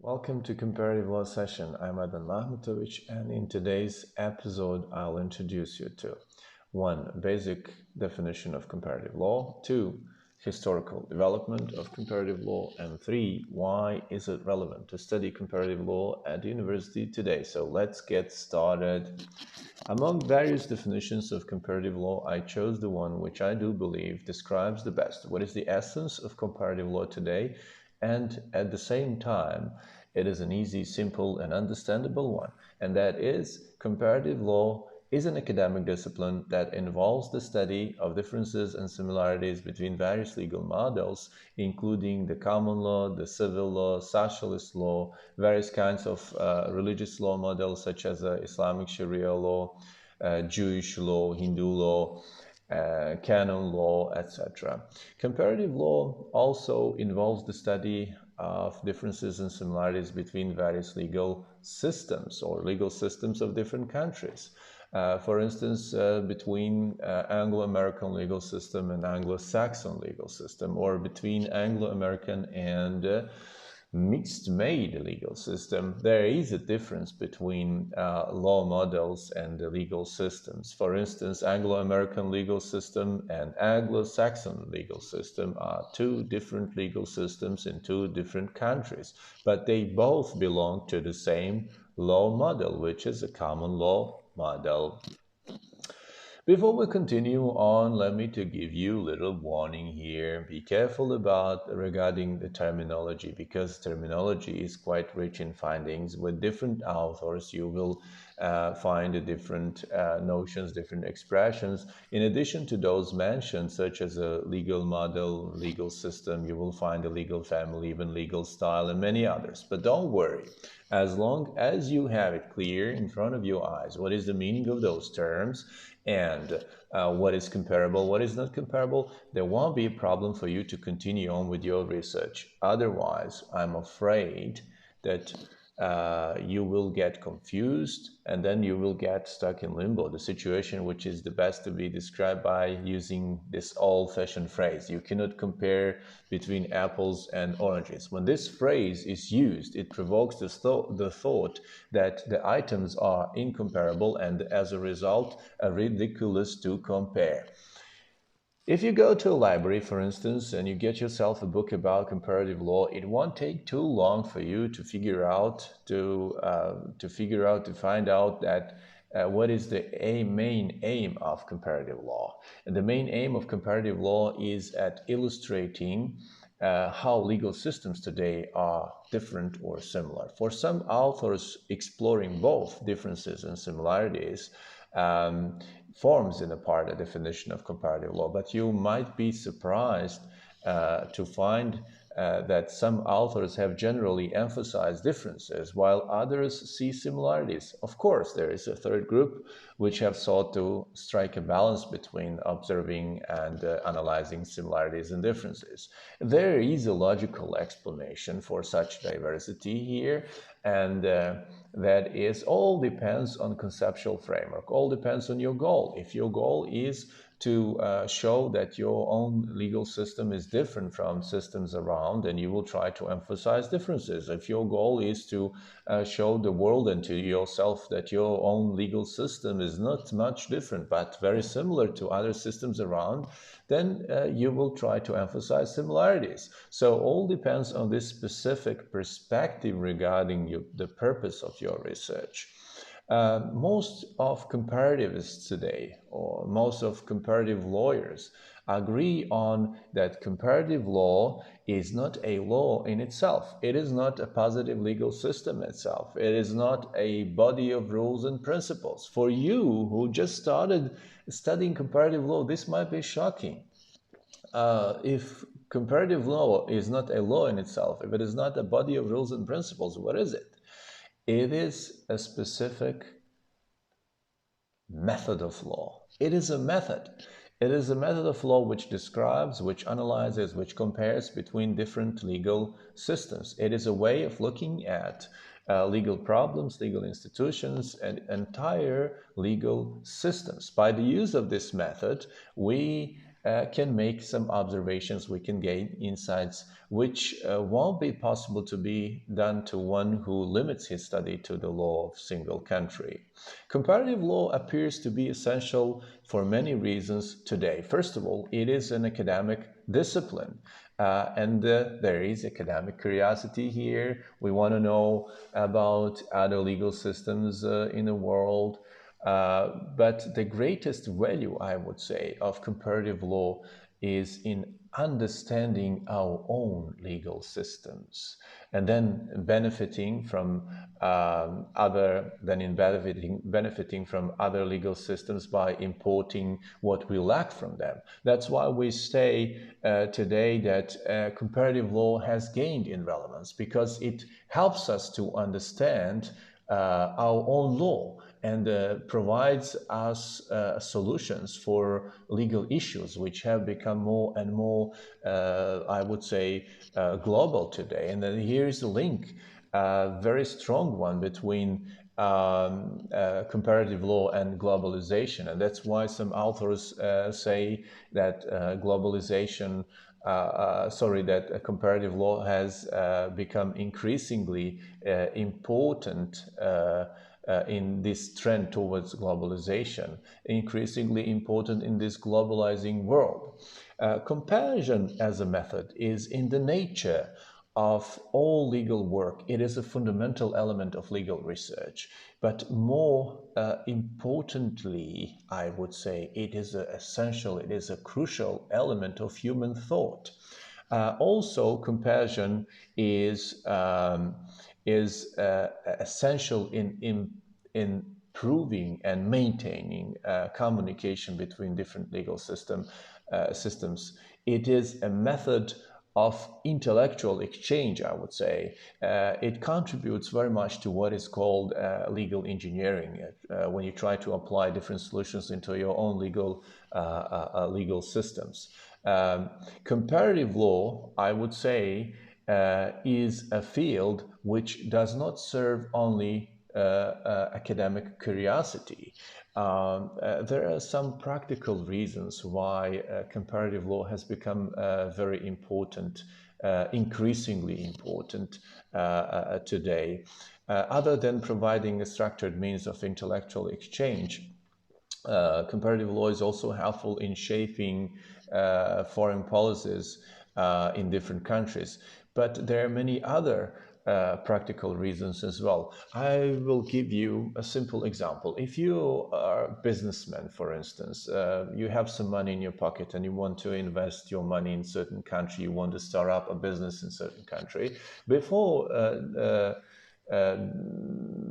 Welcome to Comparative Law Session. I'm Adnan Mahmutovic, and in today's episode, I'll introduce you to 1. Basic definition of comparative law, 2. Historical development of comparative law, and 3. Why is it relevant to study comparative law at university today? So let's get started. Among various definitions of comparative law, I chose the one which I do believe describes the best what is the essence of comparative law today, and at the same time, it is an easy, simple, and understandable one, and that is comparative law is an academic discipline that involves the study of differences and similarities between various legal models, including the common law, the civil law, socialist law, various kinds of religious law models such as Islamic Sharia law, Jewish law, Hindu law, canon law, etc. Comparative law also involves the study of differences and similarities between various legal systems or legal systems of different countries. For instance, between Anglo-American legal system and Anglo-Saxon legal system, or between Anglo-American and mixed-made legal system, there is a difference between law models and the legal systems. For instance, Anglo-American legal system and Anglo-Saxon legal system are two different legal systems in two different countries, but they both belong to the same law model, which is a common law model. Before we continue on, let me to give you a little warning here. Be careful regarding the terminology, because terminology is quite rich in findings. With different authors, you will find different notions, different expressions. In addition to those mentioned, such as a legal model, legal system, you will find a legal family, even legal style, and many others. But don't worry. As long as you have it clear in front of your eyes, what is the meaning of those terms and what is comparable, what is not comparable, there won't be a problem for you to continue on with your research. Otherwise, I'm afraid that you will get confused and then you will get stuck in limbo, the situation which is the best to be described by using this old-fashioned phrase: you cannot compare between apples and oranges. When this phrase is used, it provokes the thought that the items are incomparable and as a result ridiculous to compare. If you go to a library, for instance, and you get yourself a book about comparative law, it won't take too long for you to find out that what is the main aim of comparative law. And the main aim of comparative law is at illustrating how legal systems today are different or similar. For some authors, exploring both differences and similarities forms in a part a definition of comparative law, but you might be surprised to find that some authors have generally emphasized differences while others see similarities. Of course, there is a third group which have sought to strike a balance between observing and analyzing similarities and differences. There is a logical explanation for such diversity here, and that is all depends on conceptual framework, all depends on your goal. If your goal is to show that your own legal system is different from systems around, and you will try to emphasize differences. If your goal is to show the world and to yourself that your own legal system is not much different but very similar to other systems around, then you will try to emphasize similarities. So all depends on this specific perspective regarding the purpose of your research. Most of comparativists today, or most of comparative lawyers, agree on that comparative law is not a law in itself. It is not a positive legal system itself. It is not a body of rules and principles. For you who just started studying comparative law, this might be shocking. If comparative law is not a law in itself, if it is not a body of rules and principles, what is it? It is a specific method of law. It is a method. It is a method of law which describes, which analyzes, which compares between different legal systems. It is a way of looking at legal problems, legal institutions, and entire legal systems. By the use of this method, we can make some observations, we can gain insights which won't be possible to be done to one who limits his study to the law of single country. Comparative law appears to be essential for many reasons today. First of all, it is an academic discipline. There is academic curiosity here. We want to know about other legal systems in the world. But the greatest value, I would say, of comparative law is in understanding our own legal systems and then benefiting from benefiting from other legal systems by importing what we lack from them. That's why we say today that comparative law has gained in relevance, because it helps us to understand our own law and provides us solutions for legal issues which have become more and more, I would say, global today. And then here's a link, a very strong one, between comparative law and globalization. And that's why some authors say that that comparative law has become increasingly important in this trend towards globalization, increasingly important in this globalizing world. Comparison as a method is in the nature of all legal work. It is a fundamental element of legal research. But more importantly, I would say, it is it is a crucial element of human thought. Also, comparison is essential in improving and maintaining communication between different legal systems. It is a method of intellectual exchange, I would say. It contributes very much to what is called legal engineering, when you try to apply different solutions into your own legal systems. Comparative law, I would say, is a field which does not serve only academic curiosity. There are some practical reasons why comparative law has become very important, increasingly important today. Other than providing a structured means of intellectual exchange, comparative law is also helpful in shaping foreign policies in different countries. But there are many other practical reasons as well. I will give you a simple example. If you are a businessman, for instance, you have some money in your pocket and you want to invest your money in certain country, you want to start up a business in certain country, before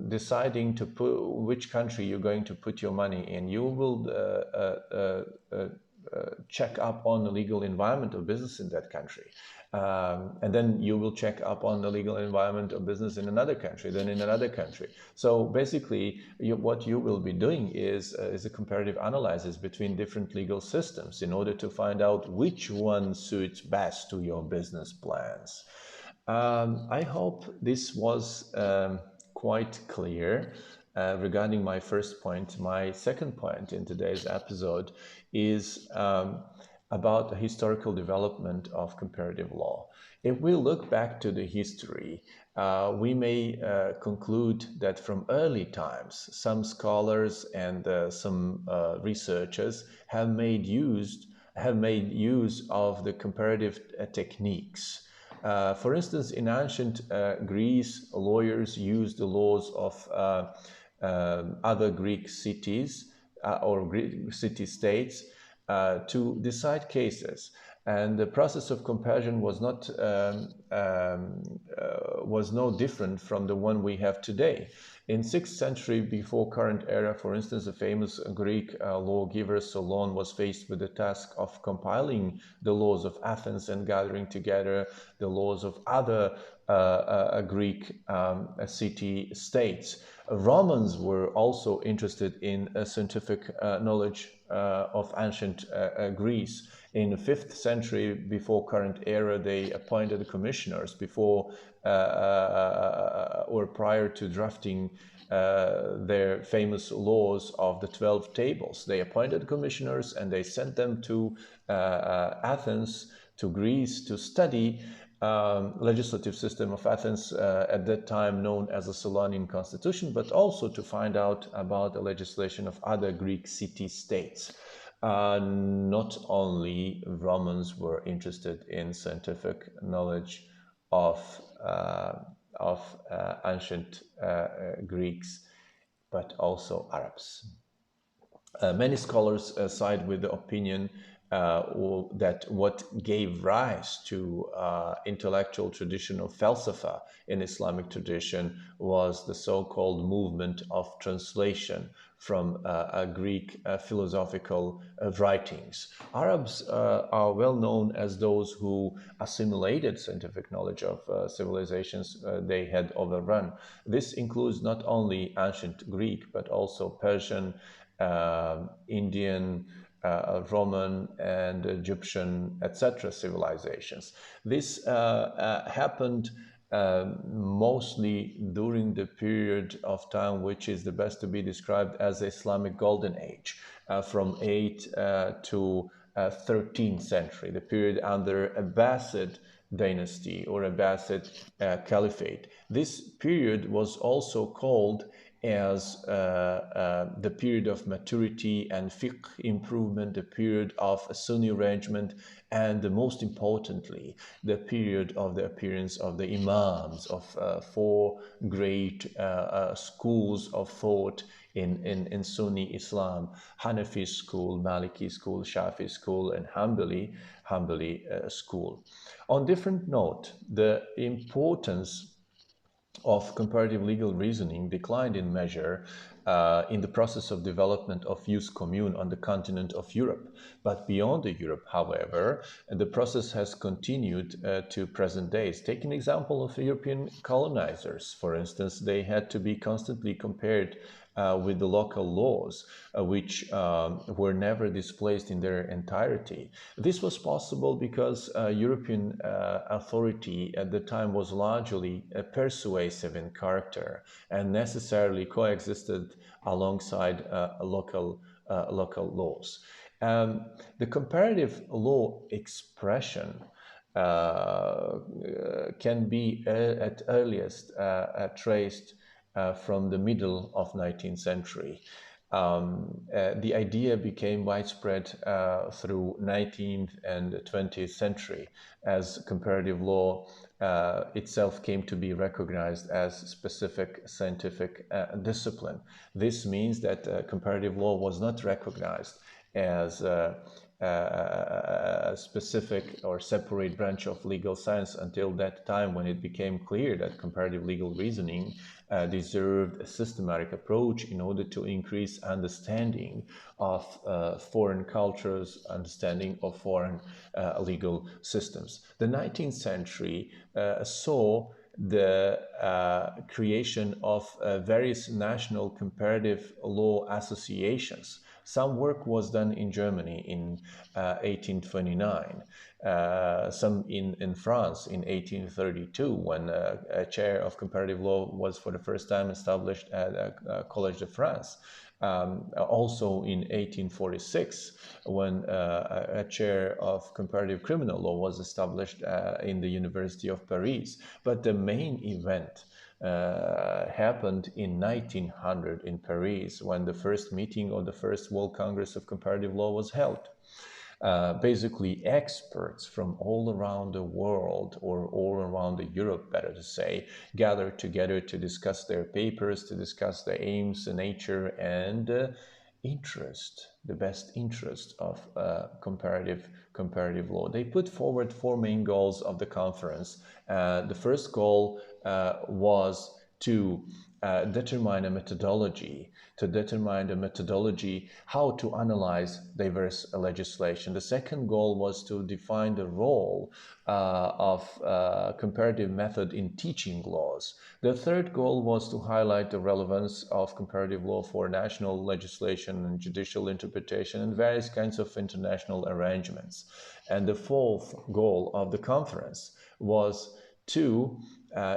deciding to put which country you're going to put your money in, you will check up on the legal environment of business in that country. And then you will check up on the legal environment of business in another country, then in another country. So basically, what you will be doing is a comparative analysis between different legal systems in order to find out which one suits best to your business plans. I hope this was quite clear regarding my first point. My second point in today's episode is about the historical development of comparative law. If we look back to the history, we may conclude that from early times, some scholars and some researchers have made use of the comparative techniques. For instance, in ancient Greece, lawyers used the laws of other Greek cities or Greek city-states to decide cases. And the process of comparison was no different from the one we have today. In 6th century before current era, for instance, the famous Greek lawgiver Solon was faced with the task of compiling the laws of Athens and gathering together the laws of other Greek city-states. Romans were also interested in scientific knowledge of ancient Greece. In the 5th century, before current era, they appointed commissioners before or prior to drafting their famous laws of the 12 tables. They appointed commissioners and they sent them to Athens, to Greece, to study legislative system of Athens, at that time known as the Solonian Constitution, but also to find out about the legislation of other Greek city-states. Not only Romans were interested in scientific knowledge of ancient Greeks, but also Arabs. Many scholars side with the opinion that what gave rise to intellectual tradition of falsafa in Islamic tradition was the so-called movement of translation from Greek philosophical writings. Arabs are well known as those who assimilated scientific knowledge of civilizations they had overrun. This includes not only ancient Greek, but also Persian, Indian, Roman and Egyptian, etc. civilizations. This happened mostly during the period of time which is the best to be described as the Islamic Golden Age, from 8th to 13th century, the period under Abbasid dynasty or Abbasid Caliphate. This period was also called as the period of maturity and fiqh improvement, the period of Sunni arrangement, and most importantly, the period of the appearance of the imams of 4 great schools of thought in Sunni Islam: Hanafi school, Maliki school, Shafi school, and Hanbali school. On different note, the importance of comparative legal reasoning declined in measure in the process of development of jus commune on the continent of Europe. But beyond Europe, however, the process has continued to present days. Take an example of European colonizers. For instance, they had to be constantly compared with the local laws, which were never displaced in their entirety. This was possible because European authority at the time was largely persuasive in character and necessarily coexisted alongside local laws. The comparative law expression can be at earliest traced from the middle of 19th century. The idea became widespread through 19th and 20th century as comparative law itself came to be recognized as specific scientific discipline. This means that comparative law was not recognized as a specific or separate branch of legal science until that time, when it became clear that comparative legal reasoning deserved a systematic approach in order to increase understanding of foreign cultures, understanding of foreign legal systems. The 19th century saw the creation of various national comparative law associations. Some work was done in Germany in 1829, some in France in 1832, when a chair of comparative law was for the first time established at Collège de France. Also in 1846, when a chair of comparative criminal law was established in the University of Paris. But the main event happened in 1900 in Paris, when the first meeting of the First World Congress of Comparative Law was held. Basically, experts from all around the world, or all around Europe, better to say, gathered together to discuss their papers, to discuss the aims, the nature, and interest, the best interest of comparative law. They put forward 4 main goals of the conference. The first goal was to determine a methodology, how to analyze diverse legislation. The second goal was to define the role of comparative method in teaching laws. The third goal was to highlight the relevance of comparative law for national legislation and judicial interpretation and various kinds of international arrangements. And the fourth goal of the conference was to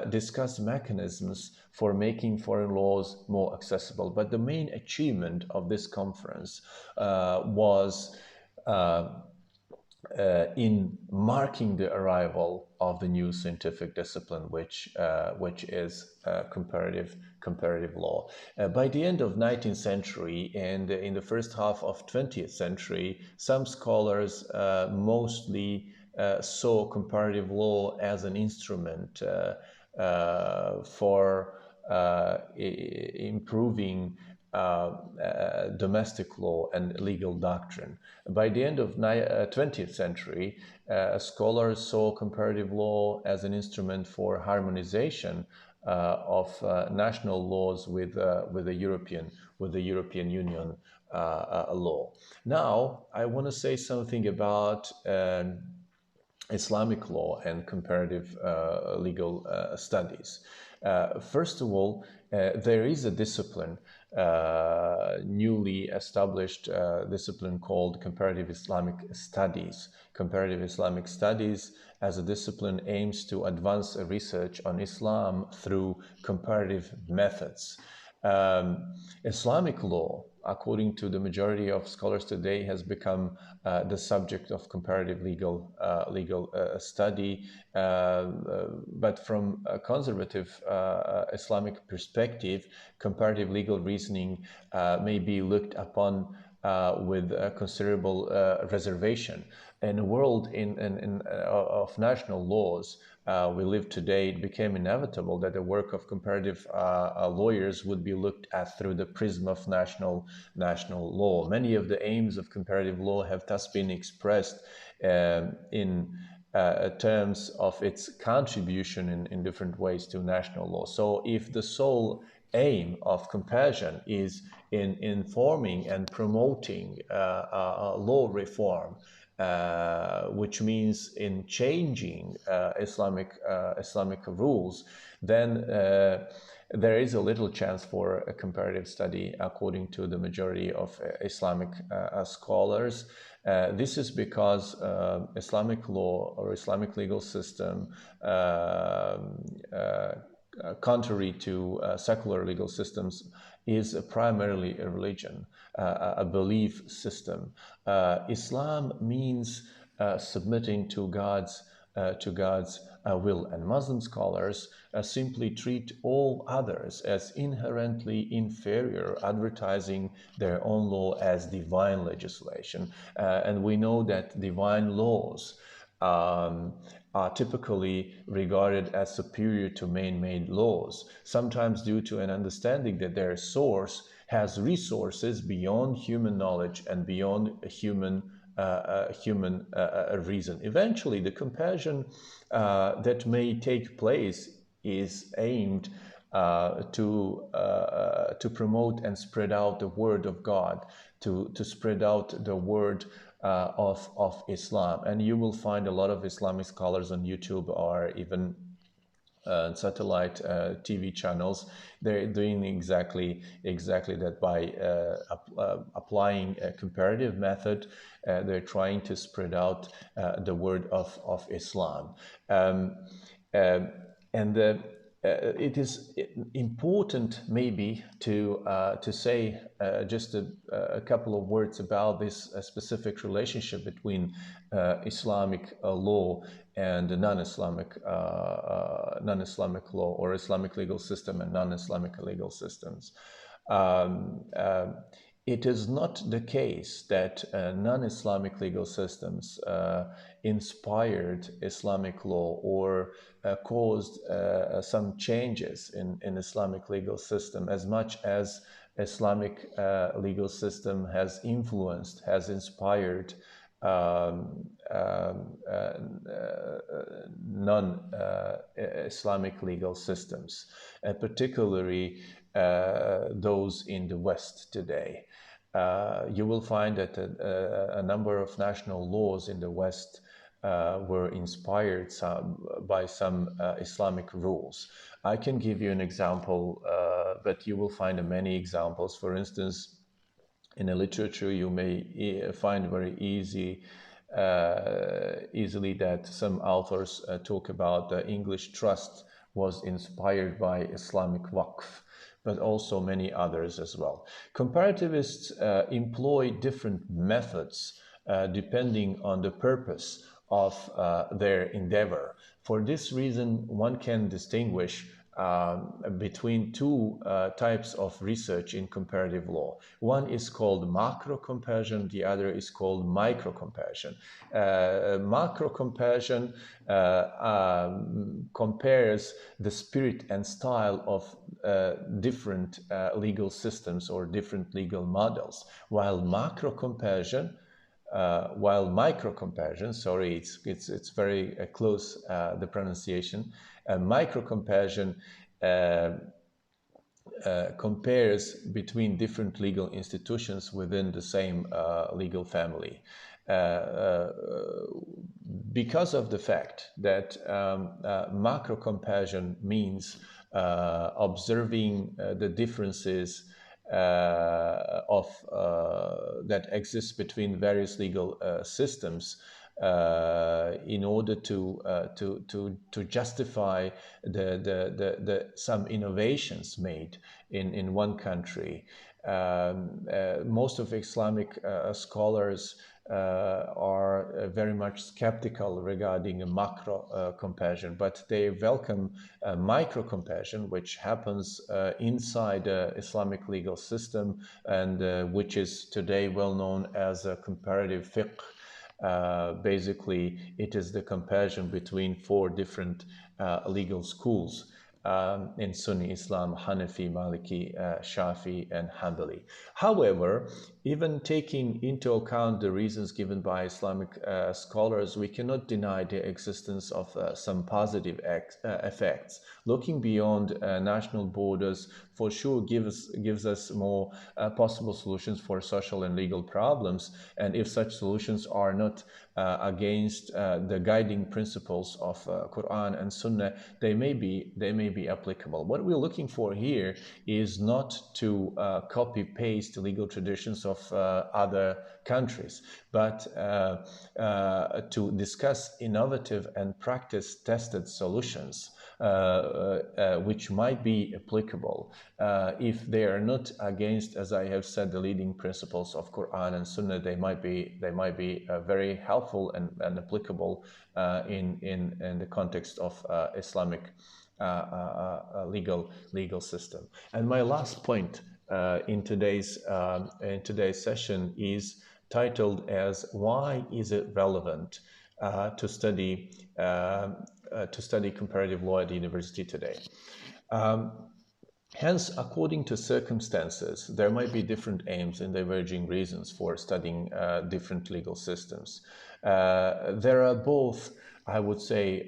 discuss mechanisms for making foreign laws more accessible. But the main achievement of this conference was in marking the arrival of the new scientific discipline, which is comparative law. By the end of 19th century and in the first half of 20th century, some scholars mostly saw comparative law as an instrument for improving domestic law and legal doctrine. By the end of 20th century, scholars saw comparative law as an instrument for harmonization of national laws with the European Union law. Now, I want to say something about Islamic law and comparative legal studies. First of all, there is a discipline, newly established discipline called comparative Islamic studies. Comparative Islamic studies as a discipline aims to advance research on Islam through comparative methods. Islamic law, according to the majority of scholars today, has become the subject of comparative legal study. But from a conservative Islamic perspective, comparative legal reasoning may be looked upon with a considerable reservation. In a world of national laws we live today, it became inevitable that the work of comparative lawyers would be looked at through the prism of national law. Many of the aims of comparative law have thus been expressed in terms of its contribution in different ways to national law. So if the sole aim of compassion is in informing and promoting law reform, which means in changing Islamic rules, then there is a little chance for a comparative study, according to the majority of Islamic scholars. This is because Islamic law or Islamic legal system, contrary to secular legal systems, is primarily a religion, a belief system. Islam means submitting to God's will, and Muslim scholars simply treat all others as inherently inferior, advertising their own law as divine legislation. And we know that divine laws are typically regarded as superior to man-made laws, sometimes due to an understanding that their source has resources beyond human knowledge and beyond human reason. Eventually, the compassion that may take place is aimed to promote and spread out the word of God, to spread out the word of Islam. And you will find a lot of Islamic scholars on YouTube or even satellite TV channels. They're doing exactly that by applying a comparative method. They're trying to spread out the word of Islam. It is important maybe to say just a couple of words about this specific relationship between Islamic law and non-Islamic law, or Islamic legal system and non-Islamic legal systems. It is not the case that non-Islamic legal systems inspired Islamic law or caused some changes in Islamic legal system, as much as Islamic legal system has influenced, has inspired non-Islamic legal systems, particularly those in the West today. You will find that a number of national laws in the West were inspired by some Islamic rules. I can give you an example, but you will find many examples. For instance, in the literature, you may find very easily that some authors talk about the English trust was inspired by Islamic waqf, but also many others as well. Comparativists employ different methods depending on the purpose of their endeavor. For this reason, one can distinguish between two types of research in comparative law. One is called macro comparison, the other is called micro comparison. Macro comparison compares the spirit and style of different legal systems or different legal models, while micro comparison, sorry, it's very close, the pronunciation. Micro comparison compares between different legal institutions within the same legal family. Because of the fact that macro comparison means observing the differences that exist between various legal systems in order to justify some innovations made in one country. Most of Islamic scholars are very much skeptical regarding a macro comparison, but they welcome micro comparison, which happens inside the Islamic legal system and which is today well known as a comparative fiqh. Basically, it is the comparison between four different legal schools in Sunni Islam: Hanafi, Maliki, Shafi, and Hanbali. However, even taking into account the reasons given by Islamic scholars, we cannot deny the existence of some positive effects. Looking beyond national borders for sure gives us more possible solutions for social and legal problems, and if such solutions are not against the guiding principles of Quran and Sunnah, they may be applicable. What we're looking for here is not to copy paste legal traditions of other countries, but to discuss innovative and practice tested solutions which might be applicable if they are not against, as I have said, the leading principles of Quran and Sunnah. They might be very helpful and applicable in the context of Islamic legal system. And my last point in today's session is titled as "Why is it relevant to study comparative law at the university today?" Hence, according to circumstances, there might be different aims and diverging reasons for studying different legal systems. There are both, I would say,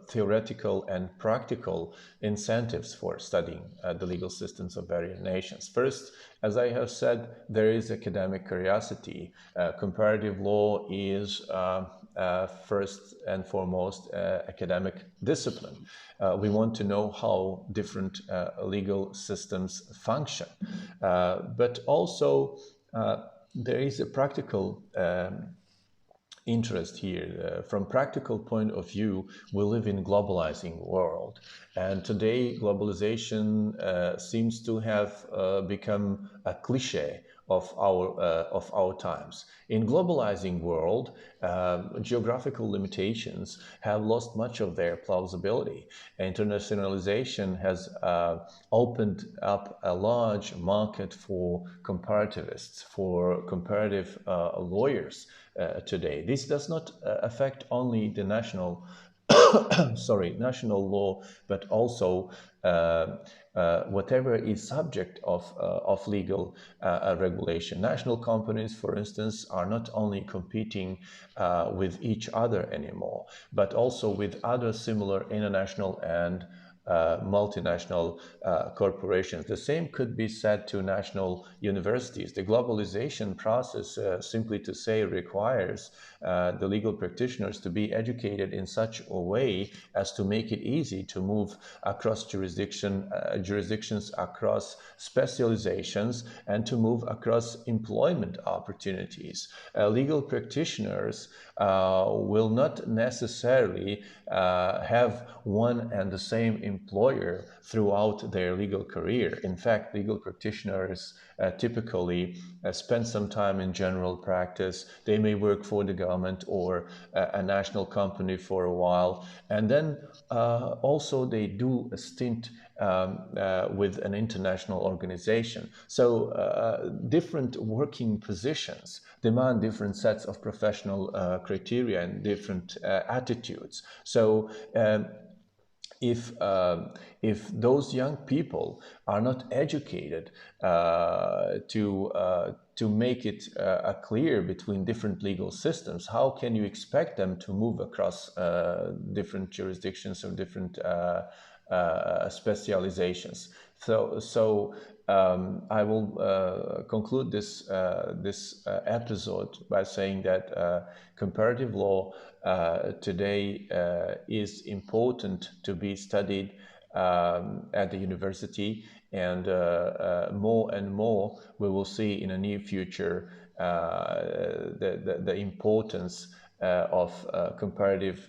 theoretical and practical incentives for studying the legal systems of various nations. First, as I have said, there is academic curiosity. Comparative law is first and foremost academic discipline. We want to know how different legal systems function. But also, there is a practical interest here. From practical point of view, we live in a globalizing world, and today globalization seems to have become a cliche of our times. In globalizing world, geographical limitations have lost much of their plausibility. Internationalization has opened up a large market for comparativists, for comparative lawyers today. This does not affect only the national national law, but also whatever is subject of legal regulation. National companies, for instance, are not only competing with each other anymore, but also with other similar international and multinational corporations. The same could be said to national universities. The globalization process, simply to say, requires the legal practitioners to be educated in such a way as to make it easy to move across jurisdictions, across specializations, and to move across employment opportunities. Legal practitioners will not necessarily have one and the same employer throughout their legal career. In fact, legal practitioners typically spend some time in general practice. They may work for the government or a national company for a while, and then also they do a stint with an international organization. So different working positions demand different sets of professional criteria and different attitudes. So if those young people are not educated to make it clear between different legal systems, how can you expect them to move across different jurisdictions or different specializations? So I will conclude this episode by saying that comparative law today is important to be studied at the university, and more we will see in the near future the importance of comparative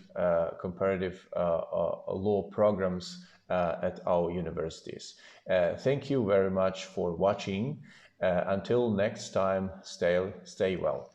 law programs at our universities. Thank you very much for watching. Until next time, stay well.